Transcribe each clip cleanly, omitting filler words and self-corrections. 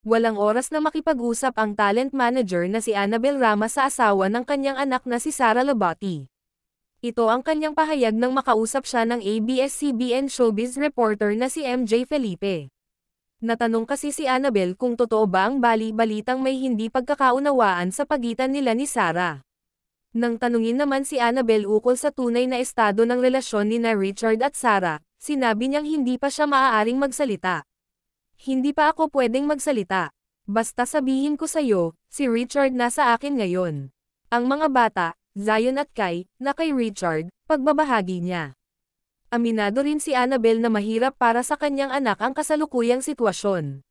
Walang oras na makipag-usap ang talent manager na si Annabel Rama sa asawa ng kanyang anak na si Sara Labati. Ito ang kanyang pahayag nang makausap siya ng ABS-CBN showbiz reporter na si MJ Felipe. Natanong kasi si Annabel kung totoo ba ang bali-balitang may hindi pagkakaunawaan sa pagitan nila ni Sara. Nang tanungin naman si Annabel ukol sa tunay na estado ng relasyon ni Richard at Sara, sinabi niyang hindi pa siya maaaring magsalita. Hindi pa ako pwedeng magsalita. Basta sabihin ko sa'yo, si Richard nasa akin ngayon. Ang mga bata, Zion at Kai, na kay Richard, pagbabahagi niya. Aminado rin si Annabel na mahirap para sa kanyang anak ang kasalukuyang sitwasyon.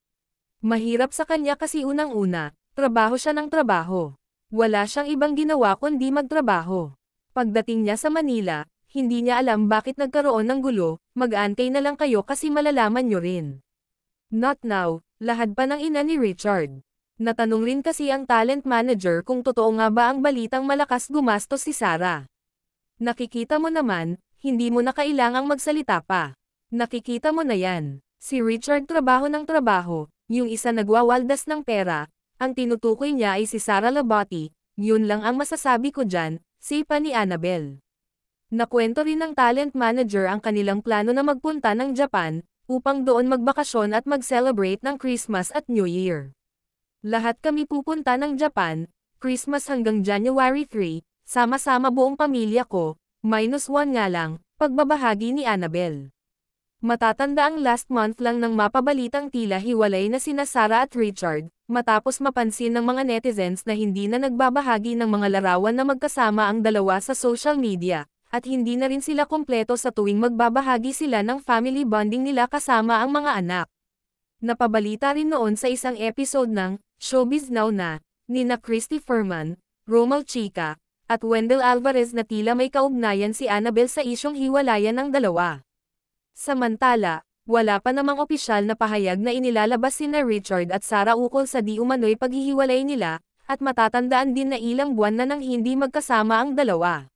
Mahirap sa kanya kasi unang-una, trabaho siya ng trabaho. Wala siyang ibang ginawa kundi magtrabaho. Pagdating niya sa Manila, hindi niya alam bakit nagkaroon ng gulo, mag-antay na lang kayo kasi malalaman niyo rin. Not now, lahad pa ng ina ni Richard. Natanong rin kasi ang talent manager kung totoo nga ba ang balitang malakas gumastos si Sara. Nakikita mo naman, hindi mo na kailangang magsalita pa. Nakikita mo na yan. Si Richard trabaho ng trabaho, yung isa nagwawaldas ng pera, ang tinutukoy niya ay si Sara Labati, yun lang ang masasabi ko dyan, sipa ni Annabel. Nakwento rin ng talent manager ang kanilang plano na magpunta ng Japan, upang doon magbakasyon at mag-celebrate ng Christmas at New Year. Lahat kami pupunta ng Japan, Christmas hanggang January 3, sama-sama buong pamilya ko, -1 nga lang, pagbabahagi ni Annabel. Matatanda ang last month lang nang mapabalitang tila hiwalay na sina Sara at Richard, matapos mapansin ng mga netizens na hindi na nagbabahagi ng mga larawan na magkasama ang dalawa sa social media, at hindi na rin sila kumpleto sa tuwing magbabahagi sila ng family bonding nila kasama ang mga anak. Napabalita rin noon sa isang episode ng Showbiz Now na, nina Christy Ferman, Romel Chica, at Wendell Alvarez na tila may kaugnayan si Annabel sa isyong hiwalayan ng dalawa. Samantala, wala pa namang opisyal na pahayag na inilalabas sina Richard at Sara ukol sa di umano'y paghihiwalay nila, at matatandaan din na ilang buwan na nang hindi magkasama ang dalawa.